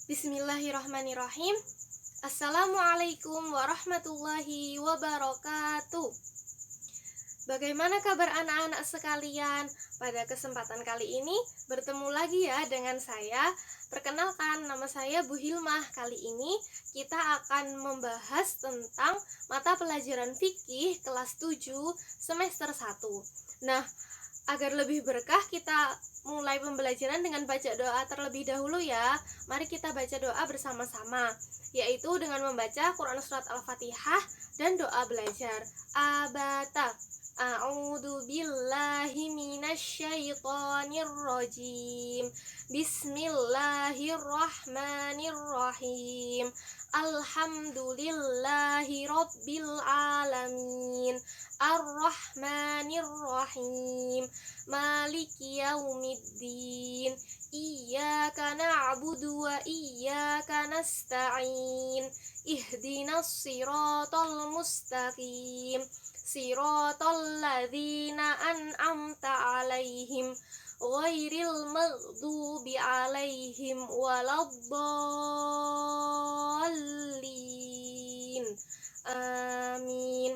Bismillahirrahmanirrahim. Assalamualaikum warahmatullahi wabarakatuh. Bagaimana kabar anak-anak sekalian? Pada kesempatan kali ini bertemu lagi ya dengan saya. Perkenalkan, nama saya Bu Hilmah. Kali ini kita akan membahas tentang mata pelajaran fikih kelas 7 semester 1. Nah, agar lebih berkah kita mulai pembelajaran dengan baca doa terlebih dahulu ya. Mari kita baca doa bersama-sama, yaitu dengan membaca Quran Surat Al-Fatihah dan doa belajar. Abata A'udzu billahi minasyaitonir rajim. Bismillahirrahmanirrahim. Alhamdulillahi rabbil alamin. Ar-Rahmanir-Rahim. Maliki yaumiddin. Iyyaka na'budu wa iyyaka nasta'in. Ihdinas siratal mustaqim. Siratal ladzina an'amta 'alaihim ghairil maghdubi 'alaihim waladdallin. Amin.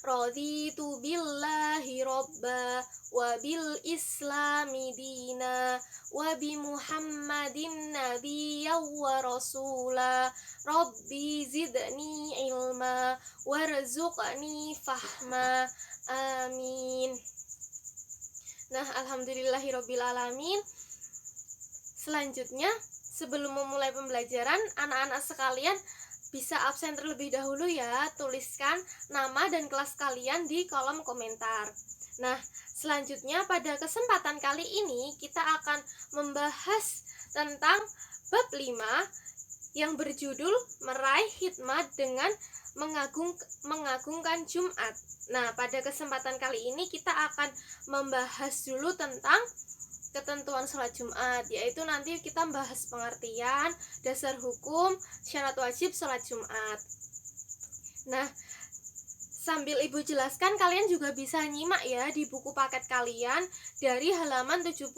Raditu billahi robba wa bil islami dina wa bi muhammadin nabiyya wa rasula. Rabbi zidni ilma warzuqni fahma. Amin. Nah, alhamdulillahirabbil alamin. Selanjutnya, sebelum memulai pembelajaran, anak-anak sekalian bisa absen terlebih dahulu ya. Tuliskan nama dan kelas kalian di kolom komentar. Nah, selanjutnya pada kesempatan kali ini kita akan membahas tentang bab 5 yang berjudul Meraih Hikmat dengan mengagungkan Jumat. Nah, pada kesempatan kali ini kita akan membahas dulu tentang ketentuan sholat Jumat, yaitu nanti kita membahas pengertian, dasar hukum, syarat wajib sholat Jumat. Nah, sambil Ibu jelaskan, kalian juga bisa nyimak ya di buku paket kalian dari halaman 71.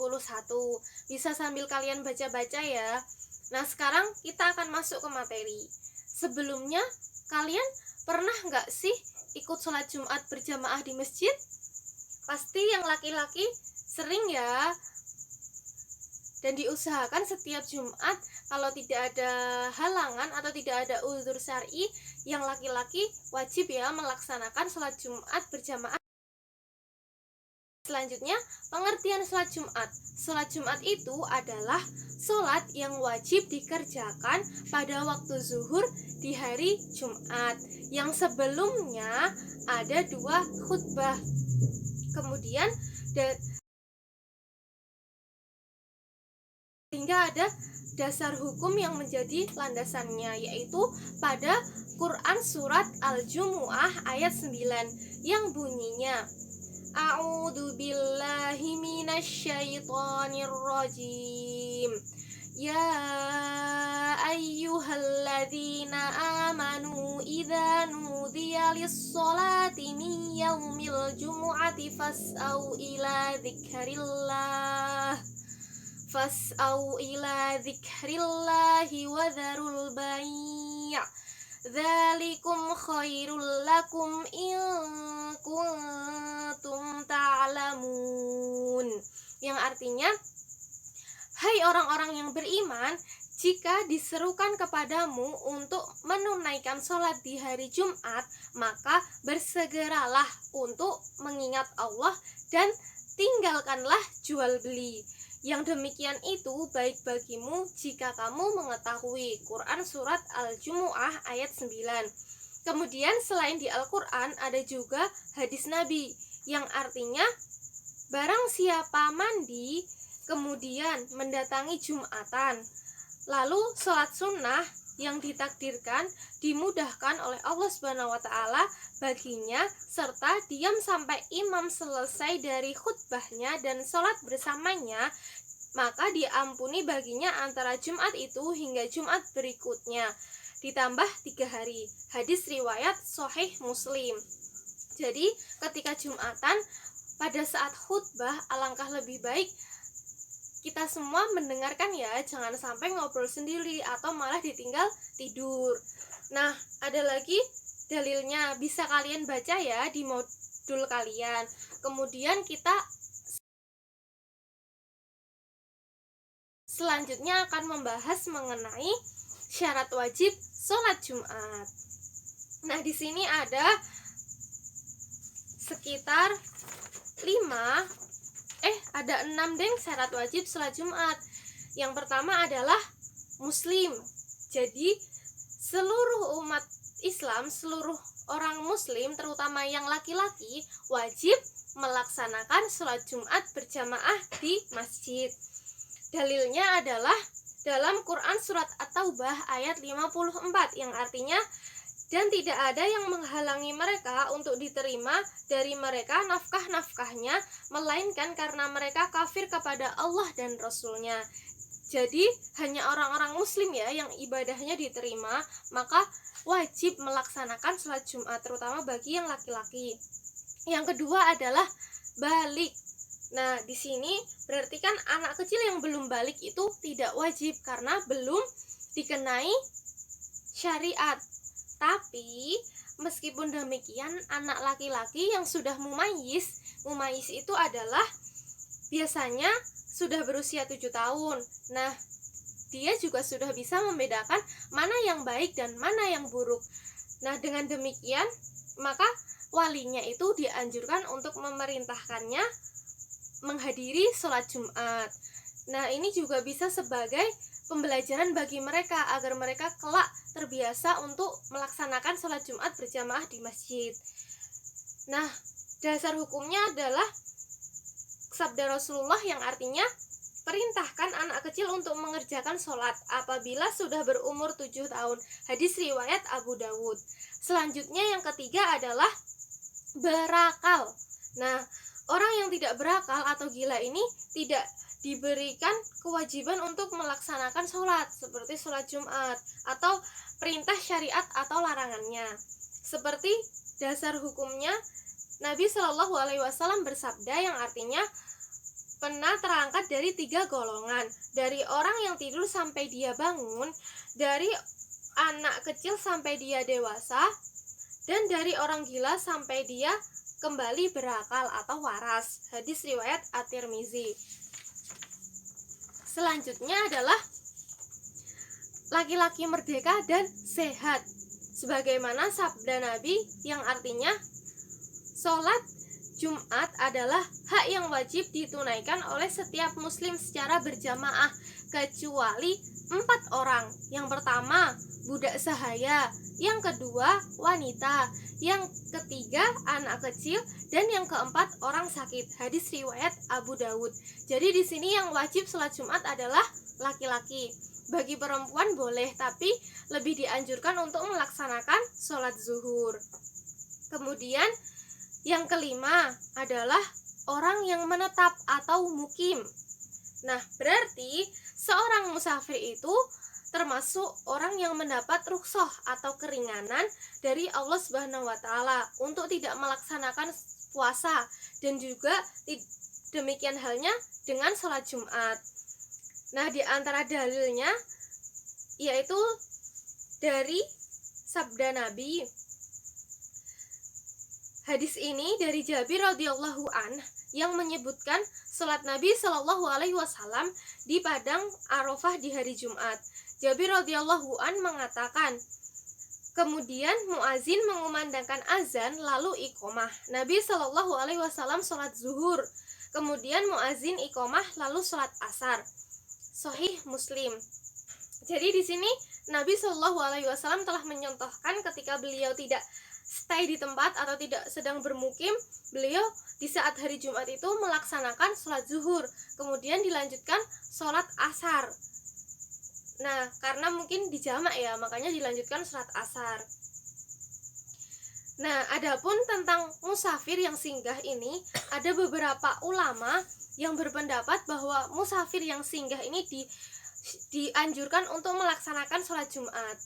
Bisa sambil kalian baca-baca ya. Nah, sekarang kita akan masuk ke materi. Sebelumnya, kalian pernah nggak sih ikut sholat Jumat berjamaah di masjid? Pasti yang laki-laki sering ya. Dan diusahakan setiap Jumat kalau tidak ada halangan atau tidak ada uzur syar'i, yang laki-laki wajib ya melaksanakan sholat Jumat berjamaah. Selanjutnya, pengertian sholat Jumat. Sholat Jumat itu adalah sholat yang wajib dikerjakan pada waktu zuhur di hari Jumat, yang sebelumnya ada 2 khutbah. Kemudian sehingga ada dasar hukum yang menjadi landasannya, yaitu pada Quran Surat Al-Jumu'ah ayat 9 yang bunyinya A'udzu billahi minasyaitonir rajim. Ya ayyuhalladzina amanu idza nudiya lis-sholati min yaumil jumu'ati fas'au ila dzikrillahi wa dzarul bai'. Dzalikum khairul lakum in kuntum ta'lamun. Yang artinya, hai orang-orang yang beriman, jika diserukan kepadamu untuk menunaikan sholat di hari Jumat, maka bersegeralah untuk mengingat Allah dan tinggalkanlah jual beli. Yang demikian itu baik bagimu jika kamu mengetahui. Quran Surat Al-Jumu'ah ayat 9. Kemudian selain di Al-Quran ada juga hadis Nabi yang artinya, barang siapa mandi kemudian mendatangi Jumatan, lalu sholat sunnah yang ditakdirkan dimudahkan oleh Allah SWT baginya, serta diam sampai imam selesai dari khutbahnya dan sholat bersamanya, maka diampuni baginya antara Jumat itu hingga Jumat berikutnya, ditambah 3 hari. Hadis riwayat Sahih Muslim. Jadi ketika Jumatan, pada saat khutbah alangkah lebih baik kita kita semua mendengarkan ya, jangan sampai ngobrol sendiri atau malah ditinggal tidur. Nah, ada lagi dalilnya, bisa kalian baca ya di modul kalian. Kemudian kita selanjutnya akan membahas mengenai syarat wajib sholat Jumat. Nah, di sini ada sekitar 6 syarat wajib sholat Jumat. Yang pertama adalah muslim. Jadi seluruh umat Islam, seluruh orang muslim, terutama yang laki-laki, wajib melaksanakan sholat Jumat berjamaah di masjid. Dalilnya adalah dalam Quran surat At-Taubah ayat 54 yang artinya, dan tidak ada yang menghalangi mereka untuk diterima dari mereka nafkah-nafkahnya, melainkan karena mereka kafir kepada Allah dan Rasul-Nya. Jadi hanya orang-orang muslim ya yang ibadahnya diterima, maka wajib melaksanakan sholat Jumat, terutama bagi yang laki-laki. Yang kedua adalah balik. Nah, di sini berarti kan anak kecil yang belum balik itu tidak wajib karena belum dikenai syariat. Tapi meskipun demikian, anak laki-laki yang sudah mumayyiz itu adalah biasanya sudah berusia 7 tahun. Nah, dia juga sudah bisa membedakan mana yang baik dan mana yang buruk. Nah, dengan demikian, maka walinya itu dianjurkan untuk memerintahkannya menghadiri sholat Jumat. Nah, ini juga bisa sebagai pembelajaran bagi mereka agar mereka kelak terbiasa untuk melaksanakan sholat Jumat berjamaah di masjid. Nah, dasar hukumnya adalah sabda Rasulullah yang artinya, perintahkan anak kecil untuk mengerjakan sholat apabila sudah berumur 7 tahun. Hadis riwayat Abu Dawud. Selanjutnya yang ketiga adalah berakal. Nah, orang yang tidak berakal atau gila ini tidak diberikan kewajiban untuk melaksanakan sholat seperti sholat Jumat atau perintah syariat atau larangannya. Seperti dasar hukumnya, Nabi Shallallahu Alaihi Wasallam bersabda yang artinya, pernah terangkat dari 3 golongan, dari orang yang tidur sampai dia bangun, dari anak kecil sampai dia dewasa, dan dari orang gila sampai dia kembali berakal atau waras. Hadis riwayat At-Tirmizi. Selanjutnya adalah laki-laki merdeka dan sehat, sebagaimana sabda Nabi yang artinya, sholat Jumat adalah hak yang wajib ditunaikan oleh setiap muslim secara berjamaah kecuali 4 orang. Yang pertama, budak sahaya, yang kedua, wanita, yang ketiga, anak kecil, dan yang keempat, orang sakit. Hadis riwayat Abu Dawud. Jadi di sini yang wajib sholat Jumat adalah laki-laki. Bagi perempuan boleh, tapi lebih dianjurkan untuk melaksanakan sholat zuhur. Kemudian yang kelima adalah orang yang menetap atau mukim. Nah, berarti seorang musafir itu termasuk orang yang mendapat rukhsah atau keringanan dari Allah Subhanahu wa taala untuk tidak melaksanakan puasa, dan juga demikian halnya dengan sholat Jumat. Nah, di antara dalilnya yaitu dari sabda Nabi. Hadis ini dari Jabir radhiyallahu an yang menyebutkan salat Nabi Shallallahu alaihi wasallam di padang Arafah di hari Jumat. Jabir radhiyallahu an mengatakan, kemudian muazin mengumandangkan azan lalu iqomah. Nabi Shallallahu alaihi wasallam salat zuhur. Kemudian muazin iqomah lalu salat asar. Sahih Muslim. Jadi di sini Nabi Shallallahu alaihi wasallam telah menyontohkan ketika beliau tidak stay di tempat atau tidak sedang bermukim, beliau di saat hari Jumat itu melaksanakan sholat zuhur, kemudian dilanjutkan sholat asar. Nah, karena mungkin dijamak ya, makanya dilanjutkan sholat asar. Nah, adapun tentang musafir yang singgah ini, ada beberapa ulama yang berpendapat bahwa musafir yang singgah ini dianjurkan untuk melaksanakan sholat Jumat.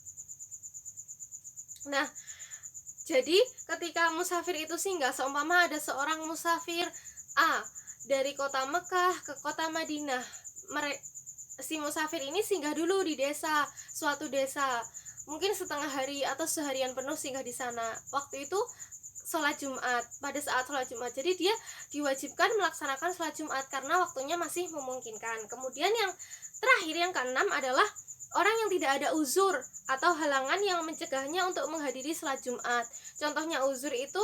Nah, jadi ketika musafir itu singgah, seumpama ada seorang musafir A dari kota Mekah ke kota Madinah, si musafir ini singgah dulu di suatu desa, mungkin setengah hari atau seharian penuh singgah di sana. Waktu itu sholat Jumat, pada saat sholat Jumat, jadi dia diwajibkan melaksanakan sholat Jumat karena waktunya masih memungkinkan. Kemudian yang terakhir, yang keenam adalah orang yang tidak ada uzur atau halangan yang mencegahnya untuk menghadiri sholat Jumat. Contohnya uzur itu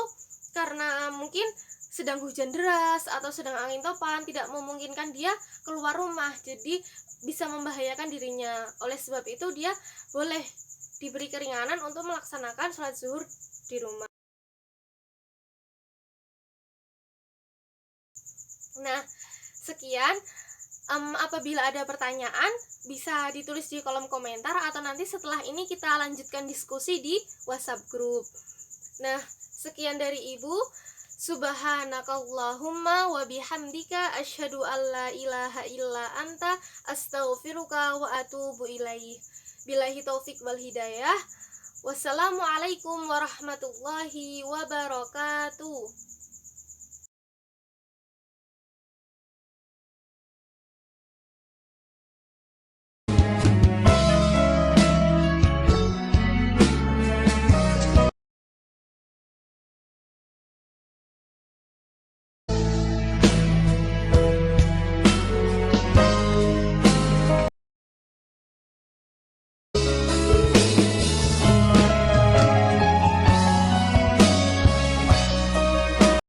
karena mungkin sedang hujan deras atau sedang angin topan, tidak memungkinkan dia keluar rumah, jadi bisa membahayakan dirinya. Oleh sebab itu dia boleh diberi keringanan untuk melaksanakan sholat zuhur di rumah. Nah, sekian. Apabila ada pertanyaan bisa ditulis di kolom komentar atau nanti setelah ini kita lanjutkan diskusi di WhatsApp group. Nah, sekian dari Ibu. Subhanakallahumma wa bihamdika asyhadu an la ilaha illa anta astaghfiruka wa atubu ilaih. Billahi taufik wal hidayah. Wassalamualaikum warahmatullahi wabarakatuh.